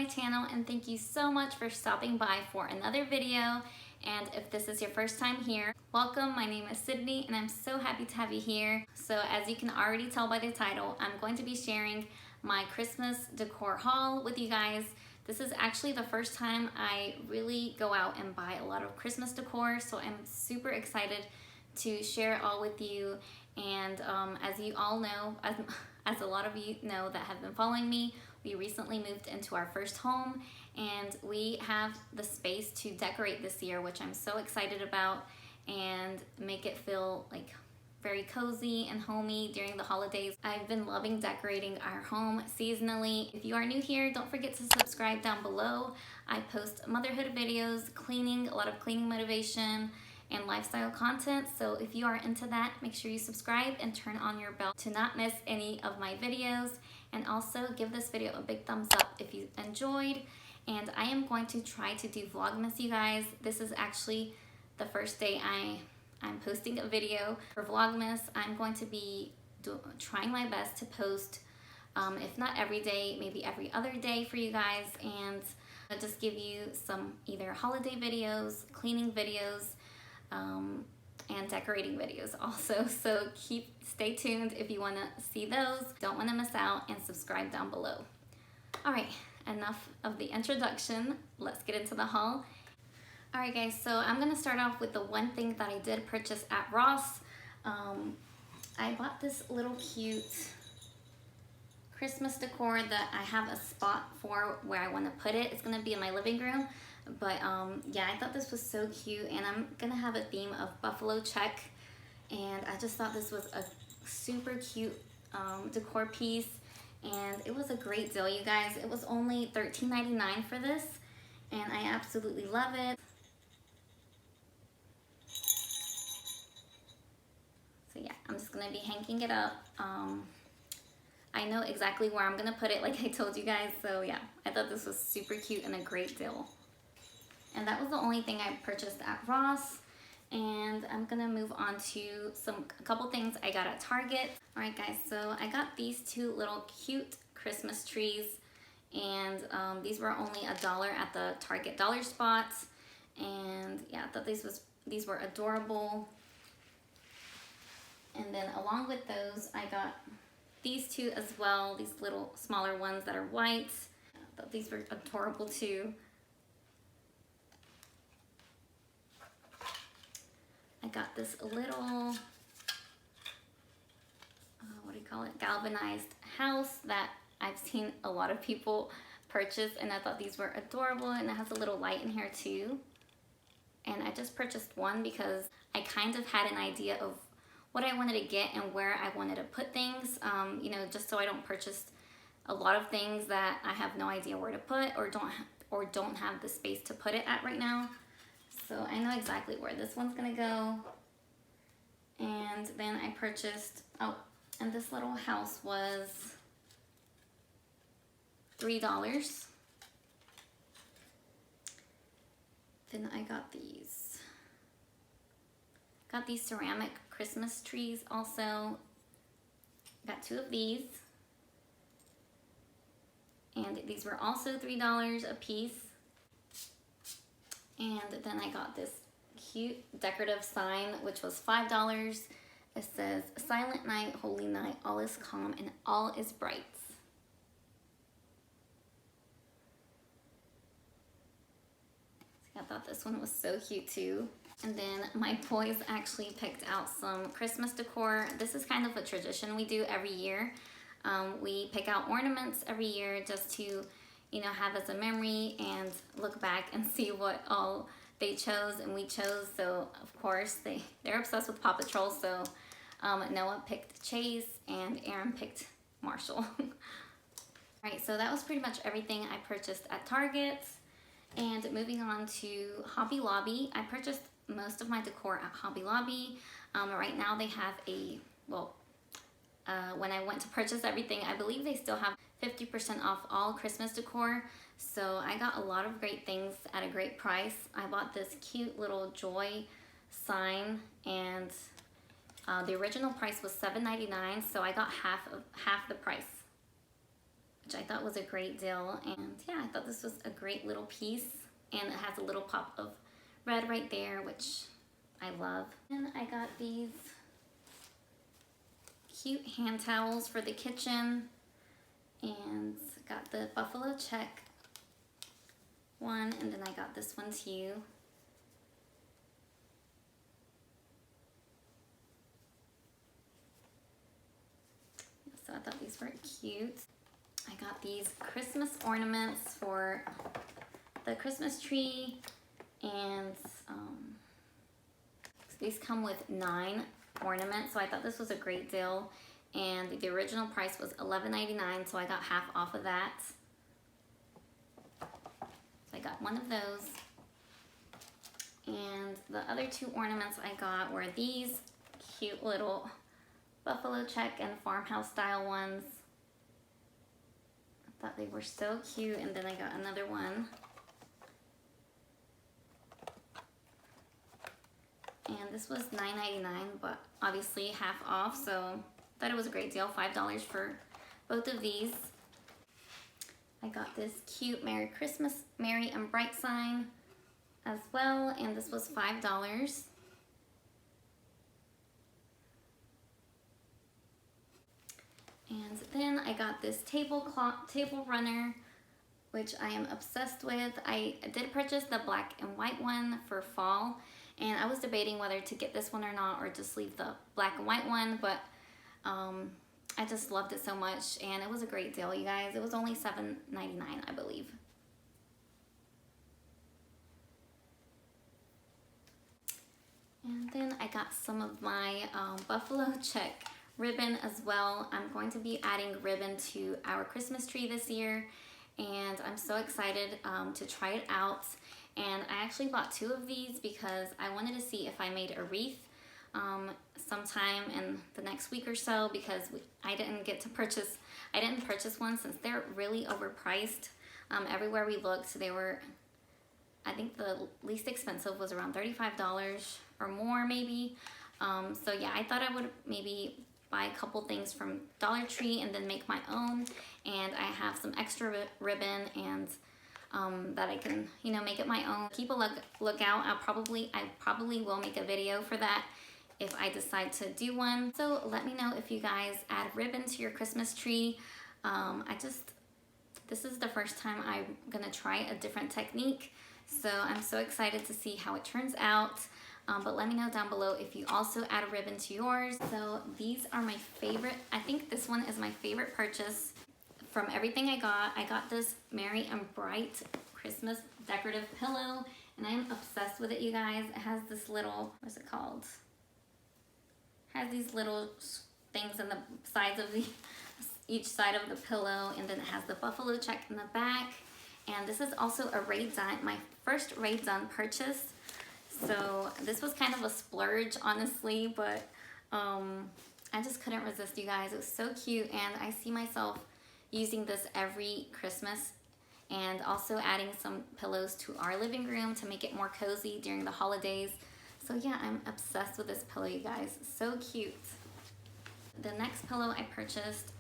my channel, and thank you so much for stopping by for another video. And if this is your first time here, welcome. My name is Sydney and I'm so happy to have you here. So as you can already tell by the title, I'm going to be sharing my Christmas decor haul with you guys. This is actually the first time I really go out and buy a lot of Christmas decor, so I'm super excited to share it all with you. And as you all know, as a lot of you know that have been following me, we recently moved into our first home and we have the space to decorate this year, which I'm so excited about, and make it feel like very cozy and homey during the holidays. I've been loving decorating our home seasonally. If you are new here, don't forget to subscribe down below. I post motherhood videos, cleaning, a lot of cleaning motivation, and lifestyle content. So if you are into that, make sure you subscribe and turn on your bell to not miss any of my videos. And also give this video a big thumbs up if you enjoyed. And I am going to try to do vlogmas, you guys. This is actually the first day I'm posting a video for vlogmas. I'm going to be trying my best to post, if not every day, maybe every other day for you guys, and I'll just give you some either holiday videos, cleaning videos, and decorating videos also. So stay tuned if you want to see those. Don't want to miss out, and subscribe down below. All right, enough of the introduction. Let's get into the haul. All right, guys, so I'm gonna start off with the one thing that I did purchase at Ross. I bought this little cute Christmas decor that I have a spot for where I want to put it. It's gonna be in my living room. But yeah, I thought this was so cute, and I'm gonna have a theme of buffalo check, and I just thought this was a super cute decor piece, and it was a great deal, you guys. It was only $13.99 for this, and I absolutely love it. So yeah, I'm just gonna be hanging it up. I know exactly where I'm gonna put it, like I told you guys, so yeah, I thought this was super cute and a great deal. And that was the only thing I purchased at Ross. And I'm gonna move on to a couple things I got at Target. All right, guys, so I got these two little cute Christmas trees, and these were only $1 at the Target dollar spot. And yeah, I thought these were adorable. And then along with those, I got these two as well, these little smaller ones that are white. I thought these were adorable too. I got this little, what do you call it, galvanized house that I've seen a lot of people purchase, and I thought these were adorable, and it has a little light in here too. And I just purchased one because I kind of had an idea of what I wanted to get and where I wanted to put things, you know, just so I don't purchase a lot of things that I have no idea where to put, or don't have the space to put it at right now. So I know exactly where this one's gonna go. And then I purchased, oh, and this little house was $3. Then I got these ceramic Christmas trees also. Got two of these. And these were also $3 a piece. And then I got this cute decorative sign, which was $5. It says, "Silent night, holy night, all is calm and all is bright." So I thought this one was so cute too. And then my boys actually picked out some Christmas decor. This is kind of a tradition we do every year. We pick out ornaments every year just to, you know, have as a memory and look back and see what all they chose and we chose. So of course they're obsessed with Paw Patrol. So Noah picked Chase and Aaron picked Marshall. All right, so that was pretty much everything I purchased at Target. And moving on to Hobby Lobby, I purchased most of my decor at Hobby Lobby. Right now they have when I went to purchase everything, I believe they still have 50% off all Christmas decor. So I got a lot of great things at a great price. I bought this cute little joy sign, and the original price was $7.99, so I got half the price, which I thought was a great deal. And yeah, I thought this was a great little piece, and it has a little pop of red right there, which I love. And I got these cute hand towels for the kitchen, and got the buffalo check one, and then I got this one too. So I thought these were cute. I got these Christmas ornaments for the Christmas tree, and so these come with 9 ornaments, so I thought this was a great deal, and the original price was $11.99, so I got half off of that. So I got one of those, and the other 2 ornaments I got were these cute little buffalo check and farmhouse style ones. I thought they were so cute, and then I got another one. And this was $9.99, but obviously half off, so I thought it was a great deal, $5 for both of these. I got this cute Merry Christmas, Merry and Bright sign as well, and this was $5. And then I got this table runner, which I am obsessed with. I did purchase the black and white one for fall, and I was debating whether to get this one or not, or just leave the black and white one, but I just loved it so much, and it was a great deal, you guys. It was only $7.99, I believe. And then I got some of my buffalo check ribbon as well. I'm going to be adding ribbon to our Christmas tree this year, and I'm so excited to try it out. And I actually bought 2 of these because I wanted to see if I made a wreath sometime in the next week or so, because I didn't purchase one since they're really overpriced. Everywhere we looked, they were, I think the least expensive was around $35 or more maybe. So yeah, I thought I would maybe buy a couple things from Dollar Tree and then make my own. And I have some extra ribbon and that I can, you know, make it my own. Keep a lookout. I probably will make a video for that if I decide to do one. So let me know if you guys add ribbon to your Christmas tree. This is the first time I'm gonna try a different technique, so I'm so excited to see how it turns out. But let me know down below if you also add a ribbon to yours. So these are my favorite. I think this one is my favorite purchase from everything I got. I got this Merry and Bright Christmas decorative pillow, and I'm obsessed with it, you guys. It has this little, what's it called? It has these little things in the sides of each side of the pillow, and then it has the buffalo check in the back. And this is also a Raid Done, my first Raid Done purchase. So this was kind of a splurge, honestly, but I just couldn't resist, you guys. It was so cute, and I see myself using this every Christmas, and also adding some pillows to our living room to make it more cozy during the holidays. So yeah, I'm obsessed with this pillow, you guys. So cute. The next pillow I purchased,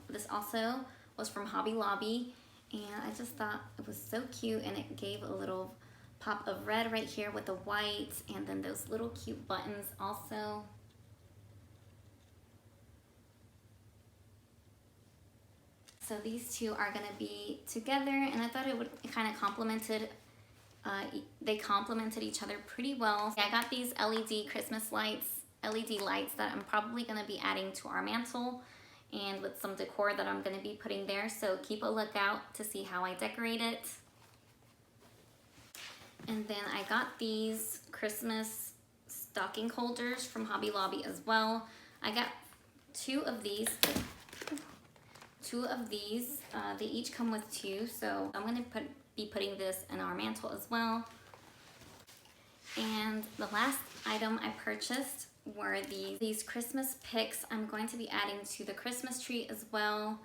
this also was from Hobby Lobby, and I just thought it was so cute, and it gave a little pop of red right here with the white, and then those little cute buttons also. So these two are gonna be together, and I thought it kind of complemented, they complemented each other pretty well. I got these LED Christmas lights, LED lights that I'm probably gonna be adding to our mantle, and with some decor that I'm gonna be putting there. So keep a lookout to see how I decorate it. And then I got these Christmas stocking holders from Hobby Lobby as well. I got 2 of these. They each come with 2, so I'm gonna be putting this in our mantle as well. And the last item I purchased were these Christmas picks. I'm going to be adding to the Christmas tree as well.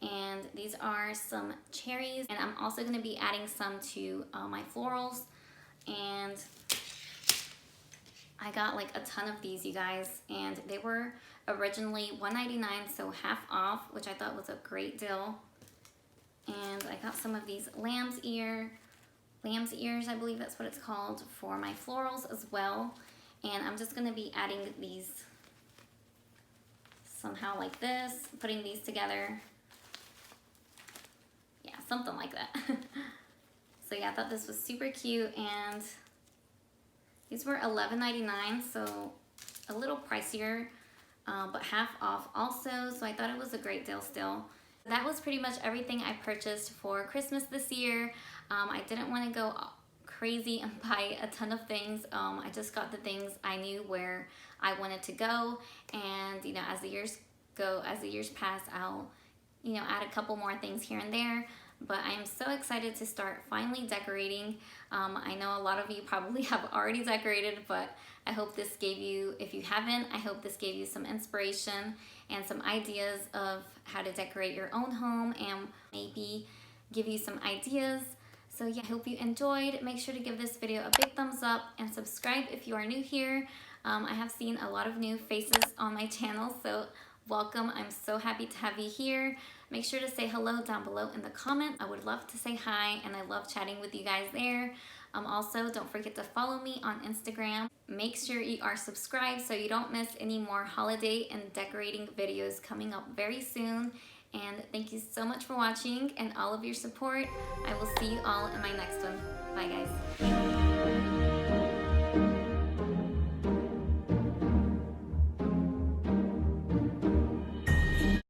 And these are some cherries, and I'm also gonna be adding some to my florals. And I got like a ton of these, you guys, and they were originally $1.99, so half off, which I thought was a great deal. And I got some of these lamb's ears, I believe that's what it's called, for my florals as well. And I'm just gonna be adding these somehow like this, putting these together. Yeah, something like that. So yeah, I thought this was super cute, and these were $11.99, so a little pricier, but half off also, so I thought it was a great deal still. That was pretty much everything I purchased for Christmas this year. I didn't want to go crazy and buy a ton of things. I just got the things I knew where I wanted to go, and you know, as the years pass, I'll, you know, add a couple more things here and there. But I am so excited to start finally decorating. I know a lot of you probably have already decorated, but I hope this gave you, if you haven't, I hope this gave you some inspiration and some ideas of how to decorate your own home, and maybe give you some ideas. So yeah, I hope you enjoyed. Make sure to give this video a big thumbs up and subscribe if you are new here. I have seen a lot of new faces on my channel, so welcome. I'm so happy to have you here. Make sure to say hello down below in the comments. I would love to say hi, and I love chatting with you guys there. Also, don't forget to follow me on Instagram. Make sure you are subscribed so you don't miss any more holiday and decorating videos coming up very soon. And thank you so much for watching and all of your support. I will see you all in my next one. Bye guys.